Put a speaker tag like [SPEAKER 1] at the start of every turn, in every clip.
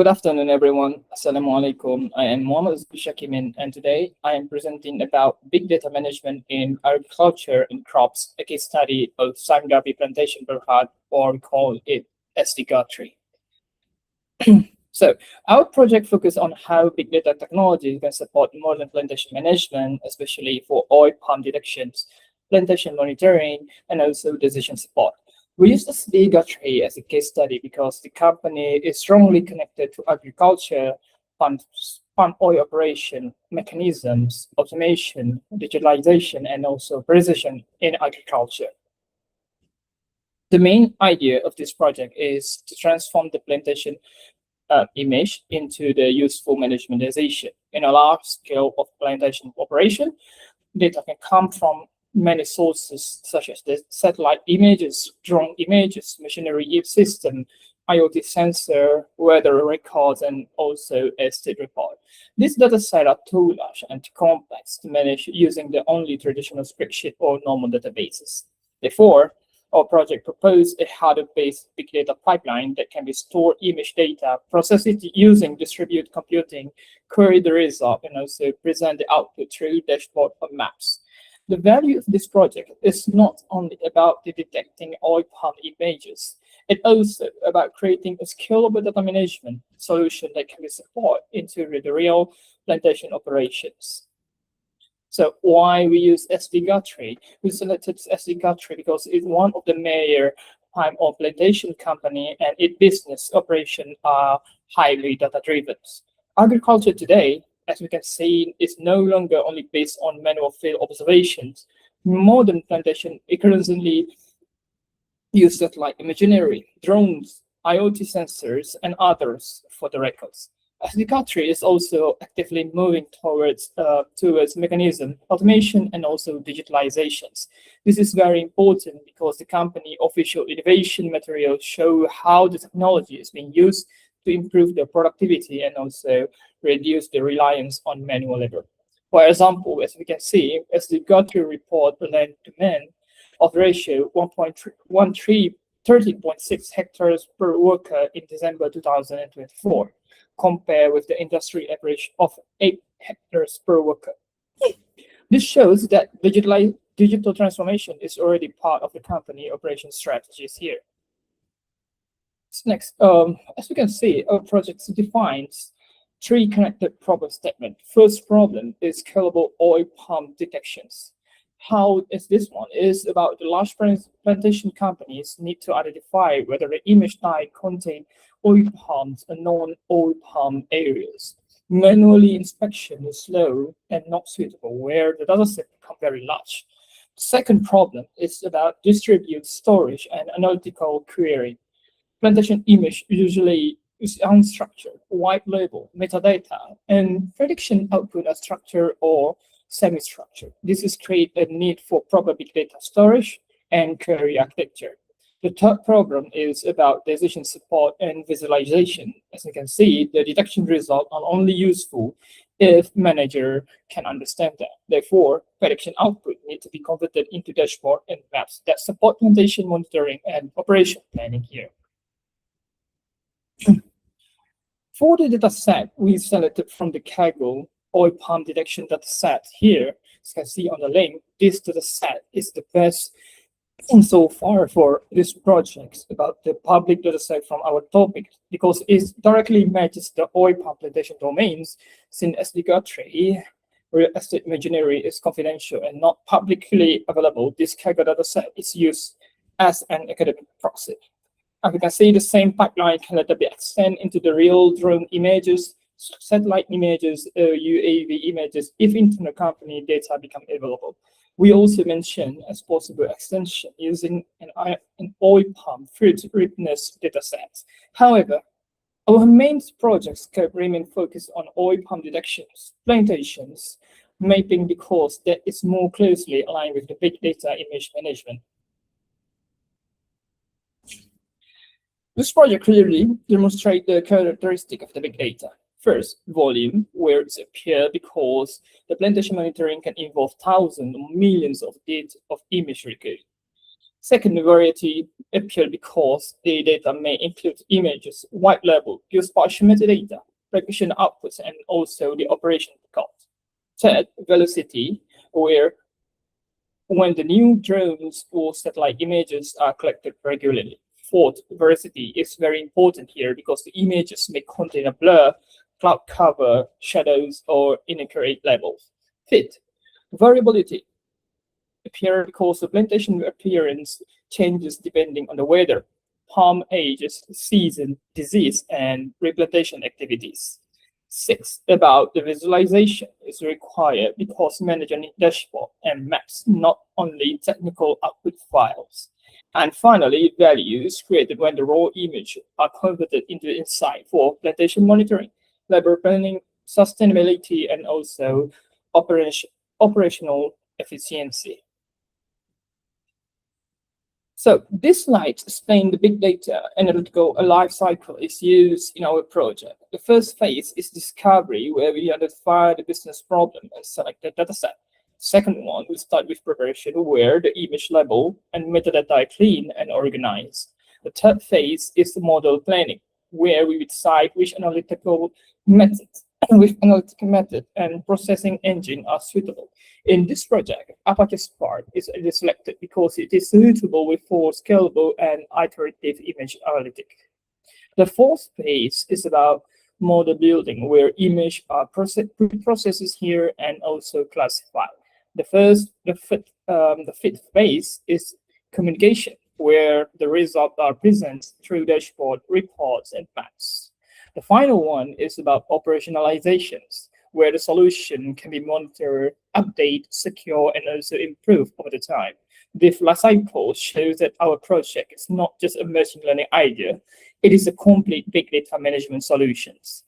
[SPEAKER 1] Good afternoon, everyone. Assalamu alaikum. I am Mohamad Dzul Syakimin, and today I am presenting about big data management in agriculture and crops, a case study of Sangabi plantation Berhad, or we call it SD-GATRI. So our project focuses on how big data technology can support modern plantation management, especially for oil palm detections, plantation monitoring, and also decision support. We use SD-GATRI as a case study because the company is strongly connected to agriculture, palm oil operation, mechanisms, automation, digitalization, and also precision in agriculture. The main idea of this project is to transform the plantation image into the useful managementization. In a large scale of plantation operation, data can come from many sources, such as the satellite images, drone images, machinery system, IoT sensor, weather records, and also a state report. These data sets are too large and too complex to manage using the only traditional spreadsheet or normal databases. Therefore, our project proposed a Hadoop-based big data pipeline that can be stored image data, process it using distributed computing, query the result, and also present the output through dashboard or maps. The value of this project is not only about detecting oil palm images, it's also about creating a scalable data management solution that can be supported into the real plantation operations. So why we use SD-GATRI? We selected SD-GATRI because it's one of the major palm oil plantation company and its business operation are highly data-driven. Agriculture today, as we can see, is no longer only based on manual field observations. Modern plantation increasingly use satellite imagery, drones, IoT sensors, and others for the records. SD-GATRI is also actively moving towards mechanism, automation, and also digitalizations. This is very important because the company official innovation materials show how the technology is being used to improve the productivity and also reduce the reliance on manual labor. For example, as we can see, SD-GATRI report land demand of ratio 30.6 hectares per worker in December 2024. Compared with the industry average of 8 hectares per worker. This shows that digital transformation is already part of the company operation strategies here. Next, as you can see, our project defines 3 connected problem statements. First problem is scalable oil palm detections. How is this one? Is about the large plantation companies need to identify whether the image type contain oil palms and non-oil palm areas. Manually inspection is slow and not suitable where the dataset become very large. The second problem is about distributed storage and analytical query. Plantation image usually is unstructured, white label, metadata, and prediction output are structured or semi-structured. This is create a need for proper big data storage and query architecture. The third problem is about decision support and visualization. As you can see, the detection results are only useful if manager can understand that. Therefore, prediction output need to be converted into dashboard and maps that support plantation monitoring and operation planning here. For the data set, we selected from the Kaggle oil palm detection data set here. As you can see on the link, this data set is the best so far for this project about the public data set from our topic because it directly matches the oil palm plantation domains. Since SD-GATRI real estate imagery is confidential and not publicly available, this Kaggle data set is used as an academic proxy. As you can see, the same pipeline can later be extended into the real drone images, satellite images, UAV images if internal company data become available. We also mentioned as possible extension using an oil palm fruit ripeness dataset. However, our main project scope remain focused on oil palm detections, plantations, mapping because that is more closely aligned with the big data image management. This project clearly demonstrates the characteristic of the big data. First, volume, where it's appear because the plantation monitoring can involve thousands or millions of image records. Second, variety appear because the data may include images, white label, geospatial metadata, recognition outputs, and also the operation code. Third, velocity, where when the new drones or satellite images are collected regularly. Fourth, veracity is very important here because the images may contain a blur, cloud cover, shadows, or inaccurate labels. Fifth, variability appear because the plantation appearance changes depending on the weather, palm ages, season, disease, and replantation activities. Six, about the visualization is required because managing dashboard and maps, not only technical output files. And finally, value is created when the raw image are converted into insight for plantation monitoring, labor planning, sustainability, and also operational efficiency. So this slide explains the big data analytical life cycle is used in our project. The first phase is discovery, where we identify the business problem and select the dataset. Second one, we start with preparation, where the image label and metadata are clean and organized. The third phase is the model planning, where we decide which analytical methods with analytical method and processing engine are suitable. In this project, Apache Spark is selected because it is suitable for scalable and iterative image analytics. The fourth phase is about model building, where image are pre-processed here and also classified. The fifth phase is communication, where the results are presented through dashboard, reports, and maps. The final one is about operationalizations, where the solution can be monitored, updated, secure, and also improved over the time. This life cycle shows that our project is not just a machine learning idea, it is a complete big data management solutions.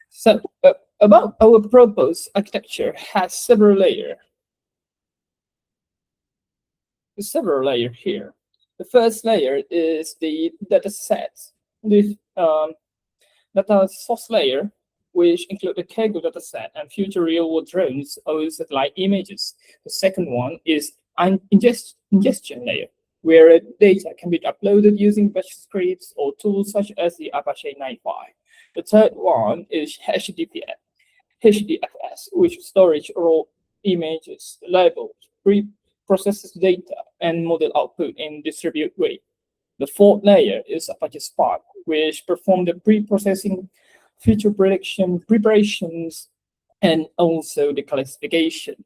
[SPEAKER 1] So about our proposed architecture has several layers. Several layers here. The first layer is the data set with data source layer, which include the Kaggle dataset and future real-world drones or satellite images. The second one is an ingestion layer, where data can be uploaded using batch scripts or tools such as the Apache 95. The third one is HDFS, which storage raw images, labels, pre-processes data, and model output in distributed way. The fourth layer is Apache Spark, which perform the pre-processing, feature prediction, preparations, and also the classification.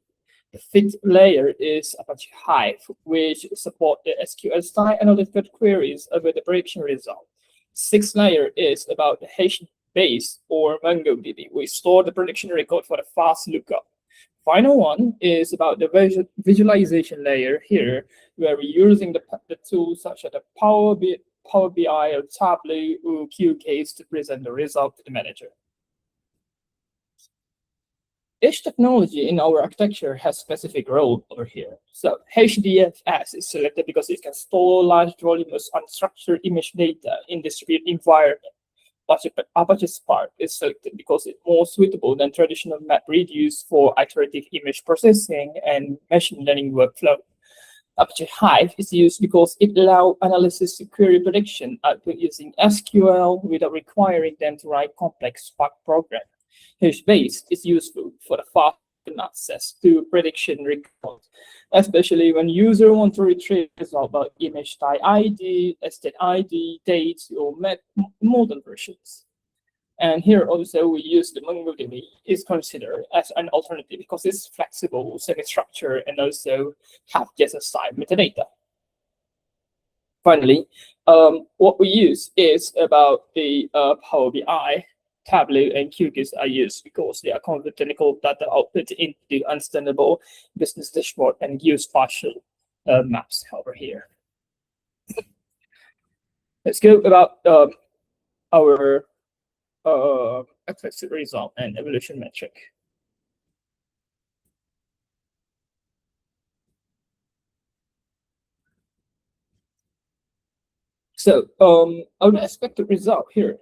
[SPEAKER 1] The fifth layer is Apache Hive, which support the SQL style analytical queries about the prediction result. Sixth layer is about the HBase or MongoDB, which store the prediction record for the fast lookup. Final one is about the visualization layer here, where we're using the tools such as the Power BI or Tableau or QCase to present the result to the manager. Each technology in our architecture has specific role over here. So HDFS is selected because it can store large volumes of unstructured image data in distributed environment. Apache Spark is selected because it's more suitable than traditional MapReduce for iterative image processing and machine learning workflow. Apache Hive is used because it allows analysis to query prediction output using SQL without requiring them to write complex Spark program. HBase is useful for the fast access to prediction records, especially when user want to retrieve results about image type ID, estate ID, dates, or modern versions. And here also we use the MongoDB is considered as an alternative because it's flexible, semi-structured, and also have JSON style metadata. Finally, what we use is about the Power BI, Tableau, and QGIS are used because they are convert technical data output into understandable business dashboard and use partial maps over here. Let's go about our expected result and evolution metric. So our expected result here.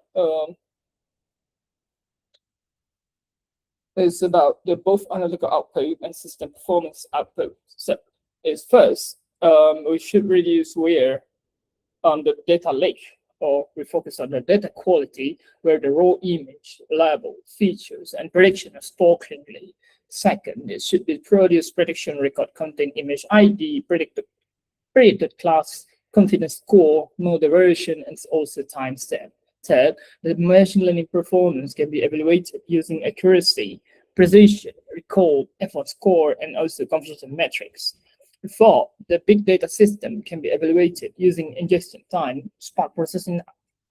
[SPEAKER 1] is about the both analytical output and system performance output. So, is first, we should reduce wear on the data lake, or we focus on the data quality, where the raw image, label, features, and prediction are stored cleanly. Second, it should be produce prediction record contain image ID, predicted class, confidence score, mode version, and also timestamp. Third, the machine learning performance can be evaluated using accuracy, precision, recall, effort score, and also conversion metrics. Four, the big data system can be evaluated using ingestion time, spark processing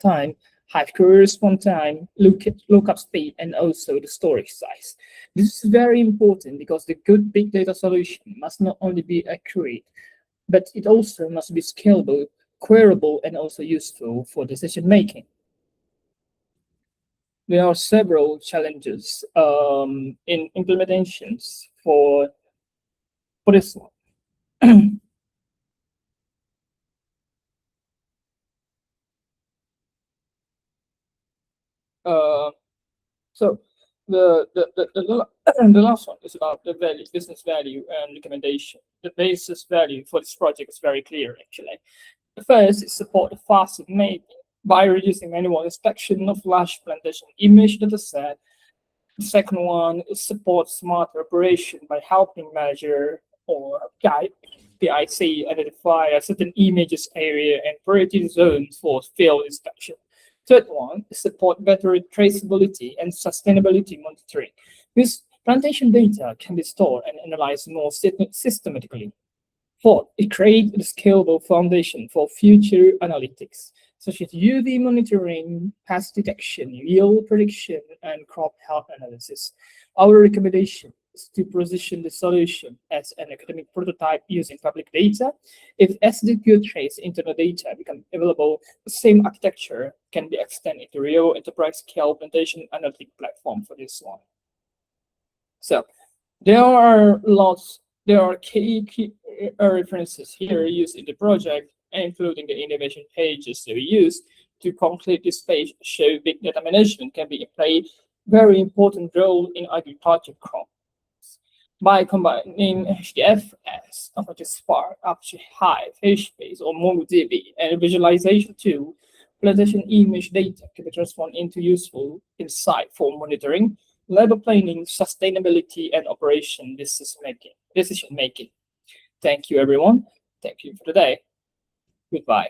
[SPEAKER 1] time, high query response time, lookup speed, and also the storage size. This is very important because the good big data solution must not only be accurate, but it also must be scalable, queryable, and also useful for decision making. There are several challenges in implementations for this one. So the last one is about the value, business value and recommendation. The basis value for this project is very clear, actually. The first is support the faster mapping by reducing manual inspection of large plantation image dataset. The second one is support smarter operation by helping measure or guide PIC identify a certain images area and priority zones for field inspection. Third one is support better traceability and sustainability monitoring. This plantation data can be stored and analyzed more systematically. Fourth, it creates a scalable foundation for future analytics, such as UV monitoring, pest detection, yield prediction, and crop health analysis. Our recommendation is to position the solution as an academic prototype using public data. If as the good trace internal data become available, the same architecture can be extended to real enterprise scale plantation analytic platform for this one. So there are key references here used in the project, including the innovation pages that we use to complete this page. Show big data management can be played very important role in agriculture crops by combining HDFS, such as Spark, Apache Hive, HBase, or MongoDB, and visualization tool. Plantation image data can be transformed into useful insight for monitoring, labor planning, sustainability, and operation decision making. Thank you, everyone. Thank you for today. Goodbye.